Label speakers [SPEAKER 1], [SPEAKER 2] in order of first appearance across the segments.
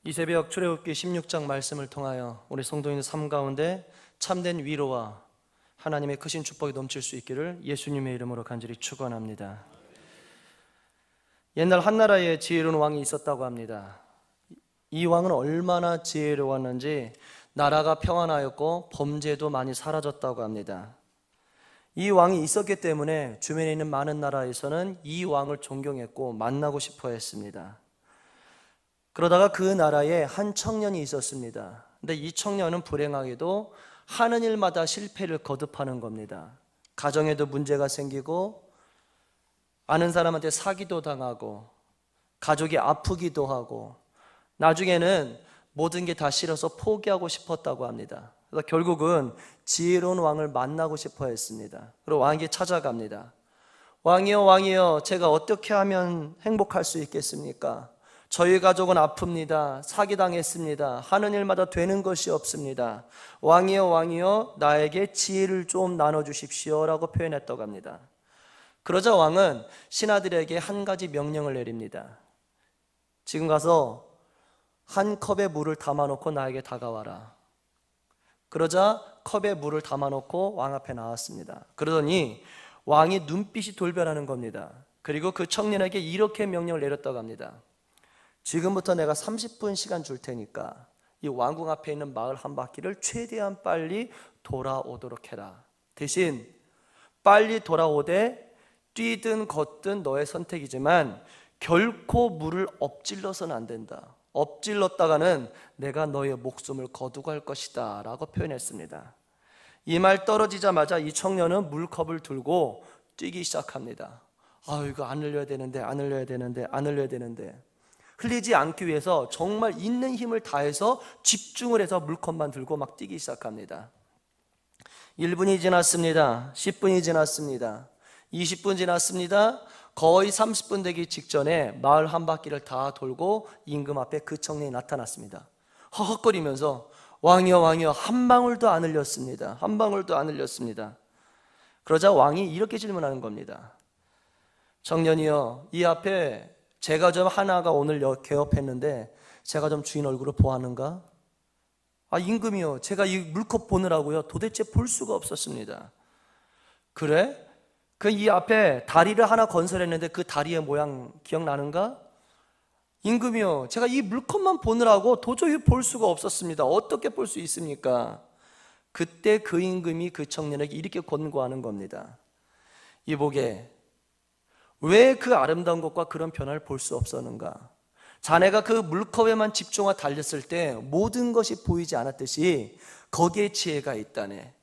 [SPEAKER 1] 이 새벽 출애굽기 16장 말씀을 통하여 우리 성도인 삶 가운데 참된 위로와 하나님의 크신 축복이 넘칠 수 있기를 예수님의 이름으로 간절히 축원합니다. 옛날 한나라에 지혜로운 왕이 있었다고 합니다. 이 왕은 얼마나 지혜로웠는지 나라가 평안하였고 범죄도 많이 사라졌다고 합니다. 이 왕이 있었기 때문에 주변에 있는 많은 나라에서는 이 왕을 존경했고 만나고 싶어 했습니다. 그러다가 그 나라에 한 청년이 있었습니다. 근데 이 청년은 불행하게도 하는 일마다 실패를 거듭하는 겁니다. 가정에도 문제가 생기고 아는 사람한테 사기도 당하고 가족이 아프기도 하고 나중에는 모든 게 다 싫어서 포기하고 싶었다고 합니다. 그래서 결국은 지혜로운 왕을 만나고 싶어 했습니다. 그리고 왕에게 찾아갑니다. 왕이여, 왕이여, 제가 어떻게 하면 행복할 수 있겠습니까? 저희 가족은 아픕니다. 사기당했습니다. 하는 일마다 되는 것이 없습니다. 왕이여, 왕이여, 나에게 지혜를 좀 나눠주십시오 라고 표현했다고 합니다. 그러자 왕은 신하들에게 한 가지 명령을 내립니다. 지금 가서 한 컵에 물을 담아놓고 나에게 다가와라. 그러자 컵에 물을 담아놓고 왕 앞에 나왔습니다. 그러더니 왕이 눈빛이 돌변하는 겁니다. 그리고 그 청년에게 이렇게 명령을 내렸다고 합니다. 지금부터 내가 30분 시간 줄 테니까 이 왕궁 앞에 있는 마을 한 바퀴를 최대한 빨리 돌아오도록 해라. 대신 빨리 돌아오되 뛰든 걷든 너의 선택이지만 결코 물을 엎질러서는 안 된다. 엎질렀다가는 내가 너의 목숨을 거두고 할 것이다 라고 표현했습니다. 이 말 떨어지자마자 이 청년은 물컵을 들고 뛰기 시작합니다. 이거 안 흘려야 되는데, 안 흘려야 되는데, 안 흘려야 되는데. 흘리지 않기 위해서 정말 있는 힘을 다해서 집중을 해서 물컵만 들고 막 뛰기 시작합니다. 1분이 지났습니다. 10분이 지났습니다. 20분 지났습니다. 거의 30분 되기 직전에 마을 한 바퀴를 다 돌고 임금 앞에 그 청년이 나타났습니다. 허헉거리면서 왕이여, 왕이여, 한 방울도 안 흘렸습니다. 한 방울도 안 흘렸습니다. 그러자 왕이 이렇게 질문하는 겁니다. 청년이여, 이 앞에 제가 좀 하나가 오늘 개업했는데 제가 좀 주인 얼굴을 보았는가? 임금이요, 제가 이 물컵 보느라고요 도대체 볼 수가 없었습니다. 그래? 그 이 앞에 다리를 하나 건설했는데 그 다리의 모양 기억나는가? 임금이요, 제가 이 물컵만 보느라고 도저히 볼 수가 없었습니다. 어떻게 볼 수 있습니까? 그때 그 임금이 그 청년에게 이렇게 권고하는 겁니다. 이보게, 왜 그 아름다운 것과 그런 변화를 볼 수 없었는가? 자네가 그 물컵에만 집중하고 달렸을 때 모든 것이 보이지 않았듯이 거기에 지혜가 있다네.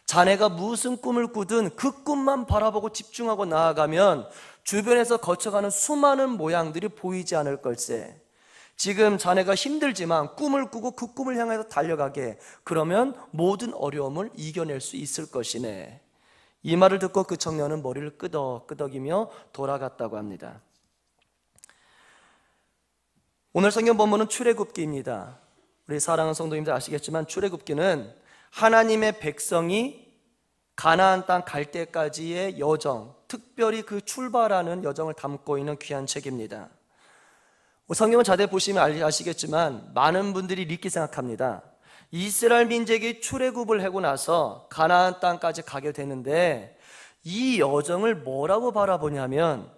[SPEAKER 1] 자네가 무슨 꿈을 꾸든 그 꿈만 바라보고 집중하고 나아가면 주변에서 거쳐가는 수많은 모양들이 보이지 않을 걸세. 지금 자네가 힘들지만 꿈을 꾸고 그 꿈을 향해서 달려가게, 그러면 모든 어려움을 이겨낼 수 있을 것이네. 이 말을 듣고 그 청년은 머리를 끄덕이며 돌아갔다고 합니다. 오늘 성경 본문은 출애굽기입니다. 우리 사랑하는 성도님들 아시겠지만 출애굽기는 하나님의 백성이 가나안 땅 갈 때까지의 여정, 특별히 그 출발하는 여정을 담고 있는 귀한 책입니다. 성경을 자세히 보시면 아시겠지만 많은 분들이 이렇게 생각합니다. 이스라엘 민족이 출애굽을 하고 나서 가나안 땅까지 가게 되는데 이 여정을 뭐라고 바라보냐면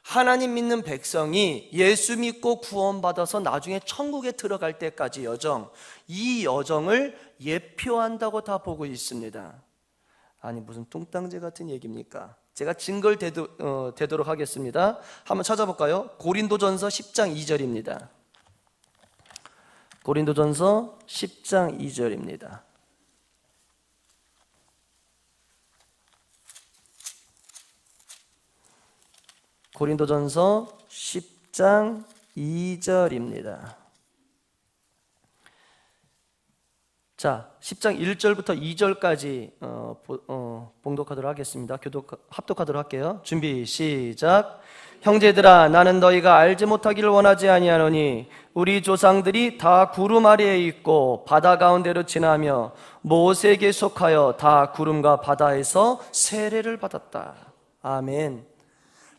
[SPEAKER 1] 하나님 믿는 백성이 예수 믿고 구원받아서 나중에 천국에 들어갈 때까지 여정, 이 여정을 예표한다고 다 보고 있습니다. 아니 무슨 뚱땅지 같은 얘기입니까? 제가 증거를 대도록 하겠습니다. 한번 찾아볼까요? 고린도전서 10장 2절입니다. 고린도전서 10장 2절입니다. 고린도전서 10장 2절입니다. 자, 10장 1절부터 2절까지 봉독하도록 하겠습니다. 합독하도록 할게요. 준비, 시작. 형제들아, 나는 너희가 알지 못하기를 원하지 아니하노니 우리 조상들이 다 구름 아래에 있고 바다 가운데로 지나며 모세에게 속하여 다 구름과 바다에서 세례를 받았다. 아멘.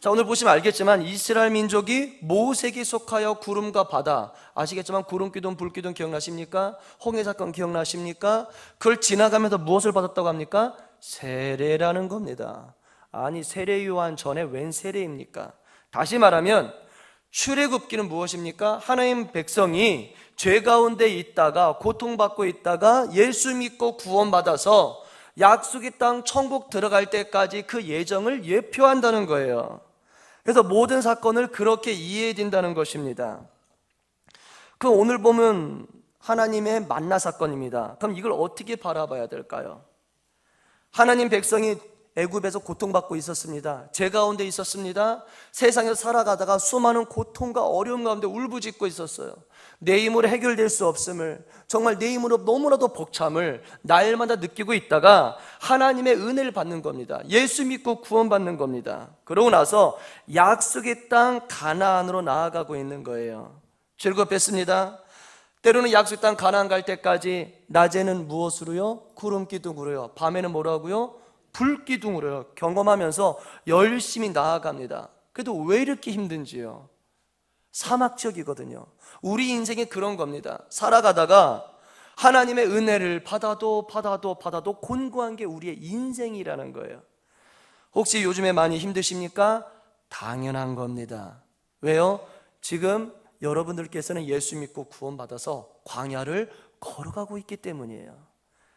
[SPEAKER 1] 자, 오늘 보시면 알겠지만 이스라엘 민족이 모색에 속하여 구름과 바다, 아시겠지만 구름기둥 불기둥 기억나십니까? 홍해 사건 기억나십니까? 그걸 지나가면서 무엇을 받았다고 합니까? 세례라는 겁니다. 아니, 세례 요한 전에 웬 세례입니까? 다시 말하면 출애굽기는 무엇입니까? 하나님 백성이 죄 가운데 있다가 고통받고 있다가 예수 믿고 구원받아서 약속의 땅 천국 들어갈 때까지 그 예정을 예표한다는 거예요. 그래서 모든 사건을 그렇게 이해해야 된다는 것입니다. 그 오늘 보면 하나님의 만나 사건입니다. 그럼 이걸 어떻게 바라봐야 될까요? 하나님 백성이 애굽에서 고통받고 있었습니다. 죄 가운데 있었습니다. 세상에서 살아가다가 수많은 고통과 어려움 가운데 울부짖고 있었어요. 내 힘으로 해결될 수 없음을, 정말 내 힘으로 너무나도 벅참을 날마다 느끼고 있다가 하나님의 은혜를 받는 겁니다. 예수 믿고 구원받는 겁니다. 그러고 나서 약속의 땅 가나안으로 나아가고 있는 거예요. 즐겁겠습니다. 때로는 약속의 땅 가나안 갈 때까지 낮에는 무엇으로요? 구름 기둥으로요. 밤에는 뭐라고요? 불기둥으로요. 경험하면서 열심히 나아갑니다. 그래도 왜 이렇게 힘든지요? 사막 지역이거든요. 우리 인생이 그런 겁니다. 살아가다가 하나님의 은혜를 받아도 곤고한 게 우리의 인생이라는 거예요. 혹시 요즘에 많이 힘드십니까? 당연한 겁니다. 왜요? 지금 여러분들께서는 예수 믿고 구원받아서 광야를 걸어가고 있기 때문이에요.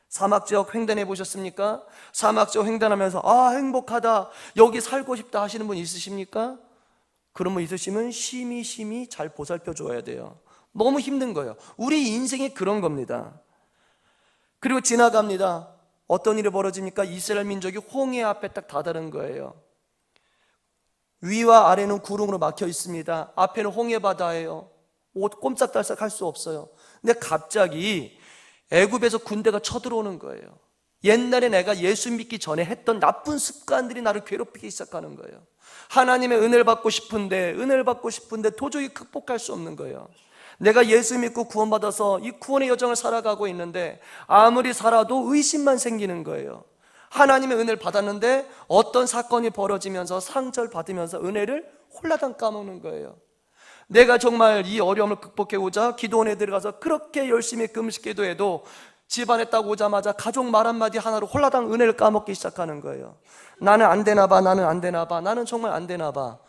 [SPEAKER 1] 사막지역 횡단해 보셨습니까? 사막지역 횡단하면서 행복하다, 여기 살고 싶다 하시는 분 있으십니까? 그런 분 있으시면 심히 잘 보살펴 줘야 돼요. 너무 힘든 거예요. 우리 인생이 그런 겁니다. 그리고 지나갑니다. 어떤 일이 벌어집니까? 이스라엘 민족이 홍해 앞에 딱 다다른 거예요. 위와 아래는 구름으로 막혀 있습니다. 앞에는 홍해 바다예요. 옷 꼼짝달싹 할 수 없어요. 근데 갑자기 애굽에서 군대가 쳐들어오는 거예요. 옛날에 내가 예수 믿기 전에 했던 나쁜 습관들이 나를 괴롭히기 시작하는 거예요. 하나님의 은혜를 받고 싶은데 도저히 극복할 수 없는 거예요. 내가 예수 믿고 구원받아서 이 구원의 여정을 살아가고 있는데 아무리 살아도 의심만 생기는 거예요. 하나님의 은혜를 받았는데 어떤 사건이 벌어지면서 상처를 받으면서 은혜를 홀라당 까먹는 거예요. 내가 정말 이 어려움을 극복해오자 기도원에 들어가서 그렇게 열심히 금식 기도해도 집안에 딱 오자마자 가족 말 한마디 하나로 홀라당 은혜를 까먹기 시작하는 거예요. 나는 안 되나 봐, 나는 정말 안 되나 봐.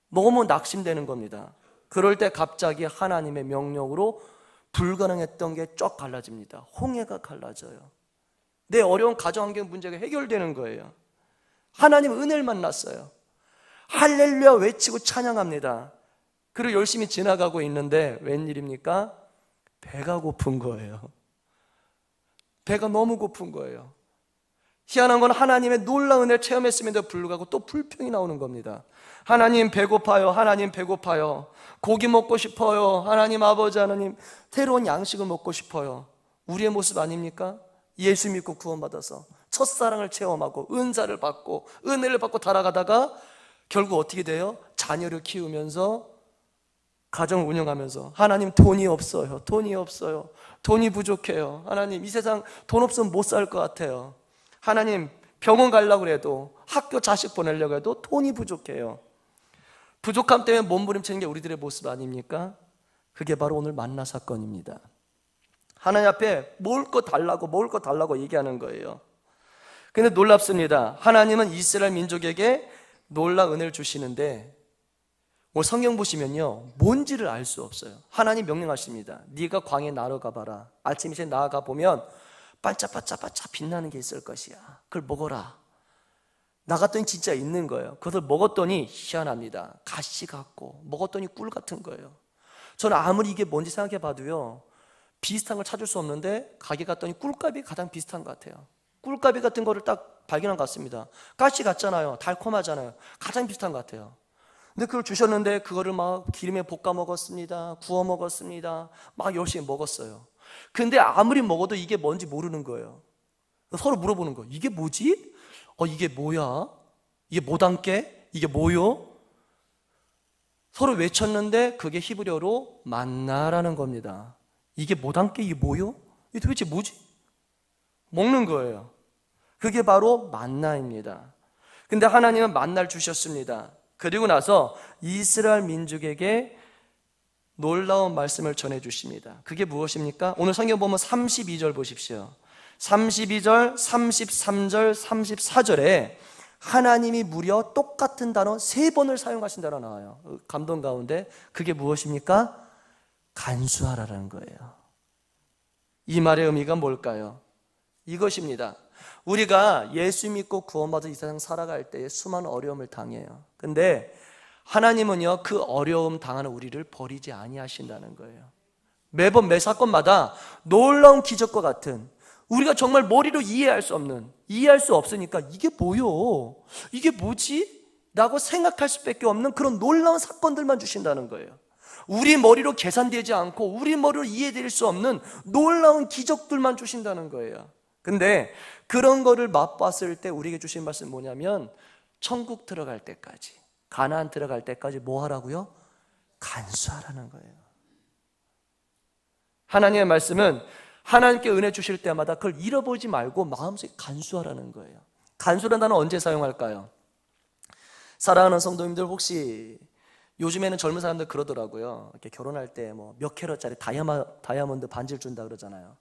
[SPEAKER 1] 너무 낙심되는 겁니다. 그럴 때 갑자기 하나님의 명령으로 불가능했던 게 쫙 갈라집니다. 홍해가 갈라져요. 내 어려운 가정환경 문제가 해결되는 거예요. 하나님 은혜를 만났어요. 할렐루야 외치고 찬양합니다. 그리고 열심히 지나가고 있는데 웬일입니까? 배가 고픈 거예요. 배가 너무 고픈 거예요. 희한한 건 하나님의 놀라운 은혜를 체험했음에도 불구하고 또 불평이 나오는 겁니다. 하나님 배고파요. 하나님 배고파요. 고기 먹고 싶어요. 하나님 아버지 하나님 새로운 양식을 먹고 싶어요. 우리의 모습 아닙니까? 예수 믿고 구원받아서 첫사랑을 체험하고 은사를 받고 은혜를 받고 달아가다가 결국 어떻게 돼요? 자녀를 키우면서 가정을 운영하면서 하나님 돈이 없어요. 돈이 부족해요. 하나님 이 세상 돈 없으면 못 살 것 같아요. 하나님 병원 가려고 해도 학교 자식 보내려고 해도 돈이 부족해요. 부족함 때문에 몸부림치는 게 우리들의 모습 아닙니까? 그게 바로 오늘 만나 사건입니다. 하나님 앞에 먹을 거 달라고 얘기하는 거예요. 근데 놀랍습니다. 하나님은 이스라엘 민족에게 놀라운 은혜를 주시는데 오늘 성경 보시면요 뭔지를 알 수 없어요. 하나님 명령하십니다. 네가 광야에 나아가 봐라. 아침 이제 나아가 보면 반짝반짝 빛나는 게 있을 것이야. 그걸 먹어라. 나갔더니 진짜 있는 거예요. 그것을 먹었더니 희한합니다. 가시 같고 먹었더니 꿀 같은 거예요. 저는 아무리 이게 뭔지 생각해 봐도요 비슷한 걸 찾을 수 없는데 가게 갔더니 꿀값이 가장 비슷한 것 같아요. 꿀값이 같은 거를 딱 발견한 것 같습니다. 가시 같잖아요. 달콤하잖아요. 가장 비슷한 것 같아요. 근데 그걸 주셨는데 그거를 막 기름에 볶아 먹었습니다. 구워 먹었습니다. 막 열심히 먹었어요. 근데 아무리 먹어도 이게 뭔지 모르는 거예요. 서로 물어보는 거예요. 이게 뭐지? 이게 뭐야? 이게 뭐 담게? 이게 뭐요? 서로 외쳤는데 그게 히브리어로 만나라는 겁니다. 이게 뭐 담게? 이게 뭐요? 이게 도대체 뭐지? 먹는 거예요. 그게 바로 만나입니다. 근데 하나님은 만나를 주셨습니다. 그리고 나서 이스라엘 민족에게 놀라운 말씀을 전해주십니다. 그게 무엇입니까? 오늘 성경 보면 32절 보십시오. 32절, 33절, 34절에 하나님이 무려 똑같은 단어 3번을 사용하신다고 나와요. 감동 가운데 그게 무엇입니까? 간수하라는 거예요. 이 말의 의미가 뭘까요? 이것입니다. 우리가 예수 믿고 구원받아 이 세상 살아갈 때에 수많은 어려움을 당해요. 근데 하나님은요, 그 어려움 당하는 우리를 버리지 아니하신다는 거예요. 매번 매 사건마다 놀라운 기적과 같은, 우리가 정말 머리로 이해할 수 없는, 이해할 수 없으니까 이게 뭐요? 이게 뭐지? 라고 생각할 수밖에 없는 그런 놀라운 사건들만 주신다는 거예요. 우리 머리로 계산되지 않고 우리 머리로 이해될 수 없는 놀라운 기적들만 주신다는 거예요. 근데 그런 거를 맛봤을 때 우리에게 주신 말씀은 뭐냐면, 천국 들어갈 때까지, 가나안 들어갈 때까지 뭐 하라고요? 간수하라는 거예요. 하나님의 말씀은 하나님께 은혜 주실 때마다 그걸 잃어보지 말고 마음속에 간수하라는 거예요. 간수라는 단어 언제 사용할까요? 사랑하는 성도님들, 혹시 요즘에는 젊은 사람들 그러더라고요. 이렇게 결혼할 때 뭐 몇 캐럿짜리 다이아몬드 반지를 준다 그러잖아요.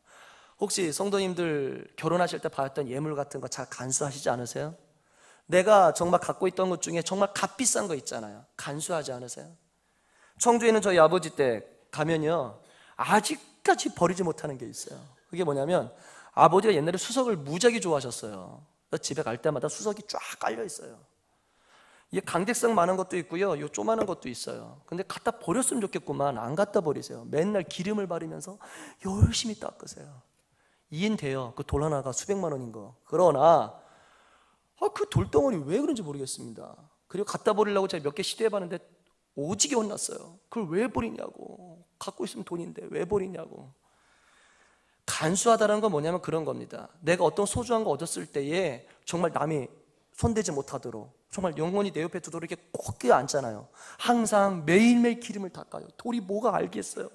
[SPEAKER 1] 혹시 성도님들 결혼하실 때 받았던 예물 같은 거 잘 간수하시지 않으세요? 내가 정말 갖고 있던 것 중에 정말 값비싼 거 있잖아요. 간수하지 않으세요? 청주에는 저희 아버지 때 가면요, 아직까지 버리지 못하는 게 있어요. 그게 뭐냐면, 아버지가 옛날에 수석을 무지하게 좋아하셨어요. 집에 갈 때마다 수석이 쫙 깔려 있어요. 이게 강대성 많은 것도 있고요, 요 조그마한 것도 있어요. 근데 갖다 버렸으면 좋겠구만. 안 갖다 버리세요. 맨날 기름을 바르면서 열심히 닦으세요. 이해돼요. 그 돌 하나가 수백만 원인 거. 그러나 그 돌덩어리 왜 그런지 모르겠습니다. 그리고 갖다 버리려고 제가 몇 개 시도해봤는데 오지게 혼났어요. 그걸 왜 버리냐고. 갖고 있으면 돈인데 왜 버리냐고. 간수하다는 건 뭐냐면 그런 겁니다. 내가 어떤 소중한 거 얻었을 때에 정말 남이 손대지 못하도록, 정말 영원히 내 옆에 두도록 이렇게 꼭 껴안잖아요. 항상 매일매일 기름을 닦아요. 돌이 뭐가 알겠어요.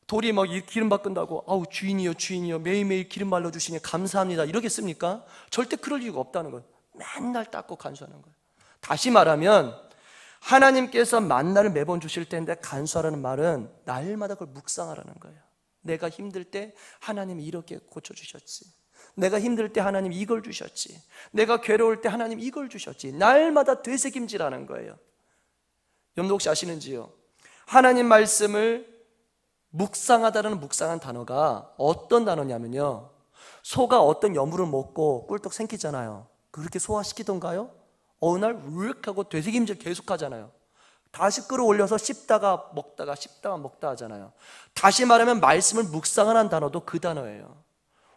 [SPEAKER 1] 돌이 막 기름 바꾼다고 아우 주인이요 매일매일 기름 발라주시니 감사합니다 이러겠습니까? 절대 그럴 이유가 없다는 거예요. 맨날 닦고 간수하는 거예요. 다시 말하면 하나님께서 만나를 매번 주실 텐데, 간수하라는 말은 날마다 그걸 묵상하라는 거예요. 내가 힘들 때 하나님이 이렇게 고쳐주셨지, 내가 힘들 때 하나님 이걸 주셨지, 내가 괴로울 때 하나님 이걸 주셨지, 날마다 되새김질하는 거예요. 여러분 혹시 아시는지요? 하나님 말씀을 묵상하다라는 묵상한 단어가 어떤 단어냐면요, 소가 어떤 여물을 먹고 꿀떡 생기잖아요. 그렇게 소화시키던가요? 어느 날 우르륵 하고 되새김질 계속 하잖아요. 다시 끌어올려서 씹다가 먹다가 씹다가 먹다 하잖아요. 다시 말하면 말씀을 묵상하는 단어도 그 단어예요.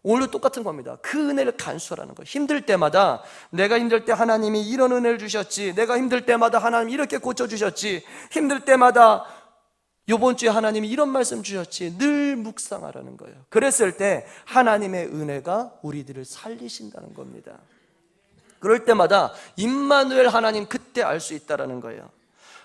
[SPEAKER 1] 오늘도 똑같은 겁니다. 그 은혜를 간수하라는 거예요. 힘들 때마다, 내가 힘들 때 하나님이 이런 은혜를 주셨지, 내가 힘들 때마다 하나님이 이렇게 고쳐주셨지, 힘들 때마다 이번 주에 하나님이 이런 말씀 주셨지, 늘 묵상하라는 거예요. 그랬을 때 하나님의 은혜가 우리들을 살리신다는 겁니다. 그럴 때마다 임마누엘 하나님 그때 알 수 있다는 거예요.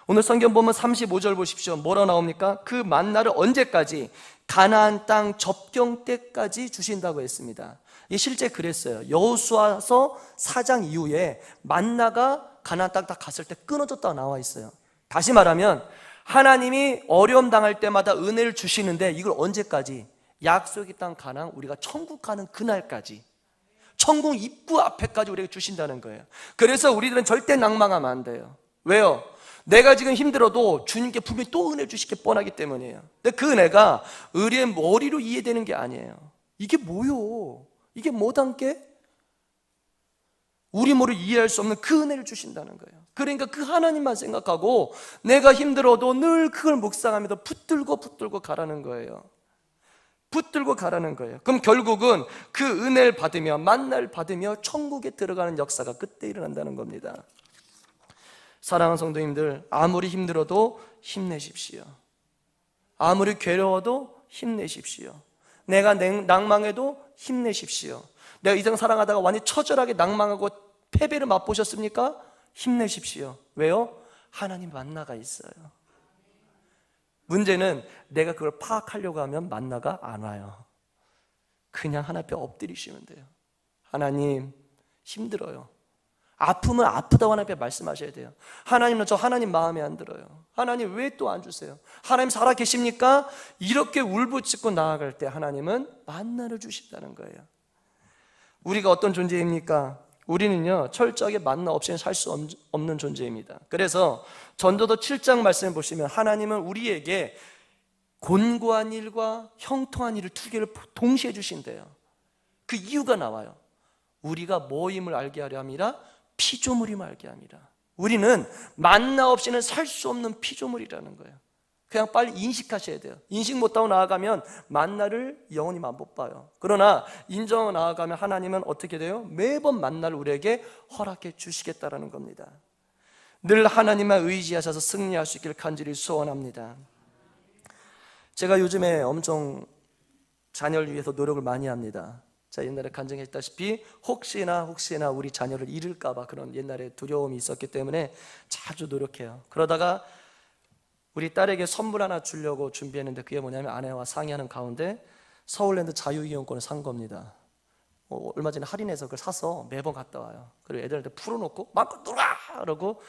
[SPEAKER 1] 오늘 성경 보면 35절 보십시오. 뭐라 나옵니까? 그 만나를 언제까지? 가나안 땅 접경 때까지 주신다고 했습니다. 이게 실제 그랬어요. 여호수아서 4장 이후에 만나가 가나안 땅 딱 갔을 때 끊어졌다고 나와 있어요. 다시 말하면 하나님이 어려움 당할 때마다 은혜를 주시는데, 이걸 언제까지? 약속의 땅 가나안, 우리가 천국 가는 그날까지, 천국 입구 앞에까지 우리에게 주신다는 거예요. 그래서 우리들은 절대 낭망하면 안 돼요. 왜요? 내가 지금 힘들어도 주님께 분명히 또 은혜 주실 게 뻔하기 때문이에요. 근데 그 은혜가 우리의 머리로 이해되는 게 아니에요. 이게 뭐요? 이게 뭐단 게? 우리 머리로 이해할 수 없는 그 은혜를 주신다는 거예요. 그러니까 그 하나님만 생각하고 내가 힘들어도 늘 그걸 묵상하면서 붙들고 가라는 거예요. 붙들고 가라는 거예요. 그럼 결국은 그 은혜를 받으며 만나를 받으며 천국에 들어가는 역사가 그때 일어난다는 겁니다. 사랑하는 성도님들, 아무리 힘들어도 힘내십시오. 아무리 괴로워도 힘내십시오. 내가 낭망해도 힘내십시오. 내가 이상 사랑하다가 완전히 처절하게 낭망하고 패배를 맛보셨습니까? 힘내십시오. 왜요? 하나님 만나가 있어요. 문제는 내가 그걸 파악하려고 하면 만나가 안 와요. 그냥 하나님 앞에 엎드리시면 돼요. 하나님 힘들어요. 아프면 아프다고 하나님 앞에 말씀하셔야 돼요. 하나님은 저 하나님 마음에 안 들어요. 하나님 왜 또 안 주세요? 하나님 살아 계십니까? 이렇게 울부짖고 나아갈 때 하나님은 만나를 주신다는 거예요. 우리가 어떤 존재입니까? 우리는요, 철저하게 만나 없이는 살 수 없는 존재입니다. 그래서 전도서 7장 말씀을 보시면 하나님은 우리에게 곤고한 일과 형통한 일을 두 개를 동시에 주신대요. 그 이유가 나와요. 우리가 뭐임을 알게 하려 함이라, 피조물임을 알게 함이라. 우리는 만나 없이는 살 수 없는 피조물이라는 거예요. 그냥 빨리 인식하셔야 돼요. 인식 못하고 나아가면 만나를 영원히 못 봐요. 그러나 인정하고 나아가면 하나님은 어떻게 돼요? 매번 만나를 우리에게 허락해 주시겠다라는 겁니다. 늘 하나님만 의지하셔서 승리할 수 있기를 간절히 소원합니다. 제가 요즘에 엄청 자녀를 위해서 노력을 많이 합니다. 자, 옛날에 간증했다시피 혹시나 우리 자녀를 잃을까 봐 그런 옛날에 두려움이 있었기 때문에 자주 노력해요. 그러다가 우리 딸에게 선물 하나 주려고 준비했는데 그게 뭐냐면 아내와 상의하는 가운데 서울랜드 자유이용권을 산 겁니다. 얼마 전에 할인해서 그걸 사서 매번 갔다 와요. 그리고 애들한테 풀어놓고 마음껏 놀아! 그러고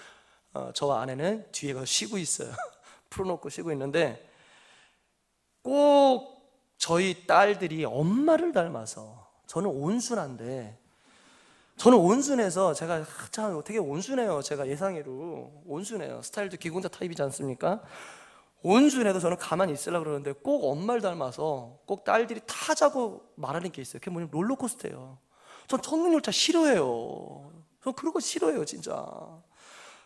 [SPEAKER 1] 저와 아내는 뒤에 가서 쉬고 있어요. 풀어놓고 쉬고 있는데 꼭 저희 딸들이 엄마를 닮아서, 저는 온순한데, 저는 온순해서 제가 참 되게 온순해요. 제가 예상외로 온순해요. 스타일도 기공자 타입이지 않습니까? 온순해도 저는 가만히 있으려고 그러는데 꼭 엄마를 닮아서 꼭 딸들이 타자고 말하는 게 있어요. 그게 뭐냐면 롤러코스터예요. 전 청룡열차 싫어해요. 전 그런 거 싫어해요, 진짜.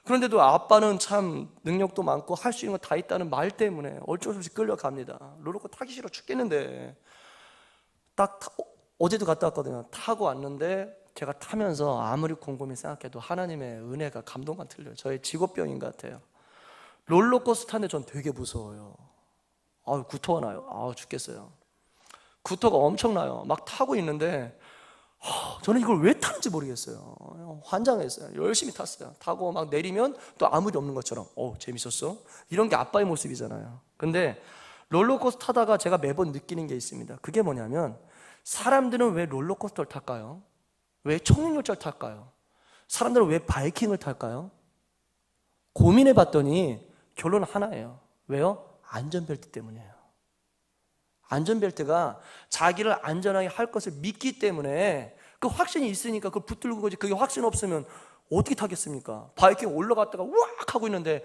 [SPEAKER 1] 그런데도 아빠는 참 능력도 많고 할 수 있는 거 다 있다는 말 때문에 어쩔 수 없이 끌려갑니다. 롤러코스터 타기 싫어 죽겠는데 어제도 갔다 왔거든요. 타고 왔는데 제가 타면서 아무리 곰곰이 생각해도 하나님의 은혜가 감동만 틀려요. 저의 직업병인 것 같아요. 롤러코스터 타는데 전 되게 무서워요. 구토가 나요. 죽겠어요. 구토가 엄청나요. 막 타고 있는데 저는 이걸 왜 타는지 모르겠어요. 환장했어요. 열심히 탔어요. 타고 막 내리면 또 아무 일 없는 것처럼 재밌었어? 이런 게 아빠의 모습이잖아요. 근데 롤러코스터 타다가 제가 매번 느끼는 게 있습니다. 그게 뭐냐면 사람들은 왜 롤러코스터를 탈까요? 왜 청룡열차를 탈까요? 사람들은 왜 바이킹을 탈까요? 고민해 봤더니 결론은 하나예요. 왜요? 안전벨트 때문이에요. 안전벨트가 자기를 안전하게 할 것을 믿기 때문에 그 확신이 있으니까 그걸 붙들고 거지. 그게 확신 없으면 어떻게 타겠습니까? 바이킹 올라갔다가 우악 하고 있는데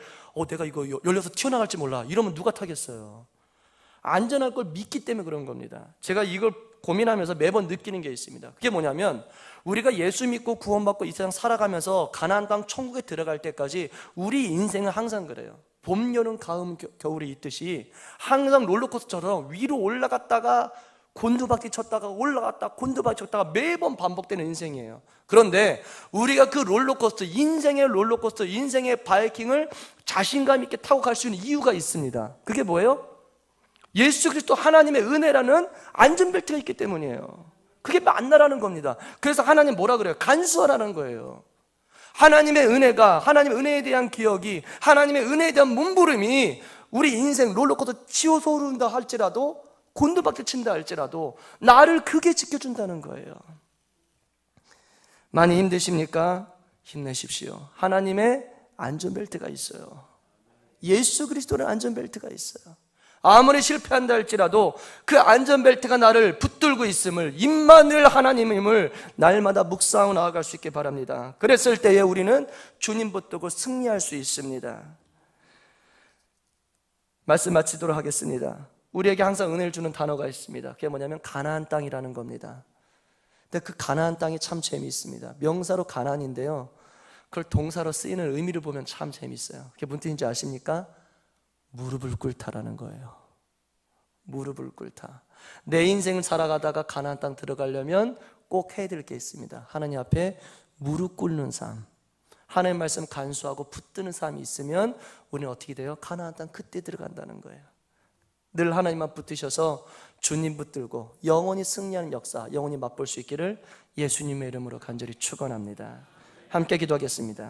[SPEAKER 1] 내가 이거 열려서 튀어나갈지 몰라 이러면 누가 타겠어요? 안전할 걸 믿기 때문에 그런 겁니다. 제가 이걸 고민하면서 매번 느끼는 게 있습니다. 그게 뭐냐면 우리가 예수 믿고 구원받고 이 세상 살아가면서 가나안 땅 천국에 들어갈 때까지 우리 인생은 항상 그래요. 봄, 여름, 가을, 겨울이 있듯이 항상 롤러코스터처럼 위로 올라갔다가 곤두박질 쳤다가 올라갔다 곤두박질 쳤다가 매번 반복되는 인생이에요. 그런데 우리가 그 롤러코스터, 인생의 롤러코스터, 인생의 바이킹을 자신감 있게 타고 갈 수 있는 이유가 있습니다. 그게 뭐예요? 예수 그리스도 하나님의 은혜라는 안전벨트가 있기 때문이에요. 그게 만나라는 겁니다. 그래서 하나님 뭐라 그래요? 간수하라는 거예요. 하나님의 은혜가, 하나님의 은혜에 대한 기억이, 하나님의 은혜에 대한 몸부림이 우리 인생 롤러코스터 치워서 오른다 할지라도, 곤두박질 친다 할지라도 나를 크게 지켜준다는 거예요. 많이 힘드십니까? 힘내십시오. 하나님의 안전벨트가 있어요. 예수 그리스도는 안전벨트가 있어요. 아무리 실패한다 할지라도 그 안전벨트가 나를 붙들고 있음을, 임만을 하나님임을 날마다 묵상하고 나아갈 수 있게 바랍니다. 그랬을 때에 우리는 주님 붙들고 승리할 수 있습니다. 말씀 마치도록 하겠습니다. 우리에게 항상 은혜를 주는 단어가 있습니다. 그게 뭐냐면 가나안 땅이라는 겁니다. 근데 그 가나안 땅이 참 재미있습니다. 명사로 가나안인데요, 그걸 동사로 쓰이는 의미를 보면 참 재미있어요. 그게 무슨 뜻인지 아십니까? 무릎을 꿇다라는 거예요. 무릎을 꿇다. 내 인생을 살아가다가 가나안 땅 들어가려면 꼭 해야 될 게 있습니다. 하나님 앞에 무릎 꿇는 삶, 하나님 말씀 간수하고 붙드는 삶이 있으면 우리는 어떻게 돼요? 가나안 땅 그때 들어간다는 거예요. 늘 하나님만 붙드셔서 주님 붙들고 영원히 승리하는 역사, 영원히 맛볼 수 있기를 예수님의 이름으로 간절히 축원합니다. 함께 기도하겠습니다.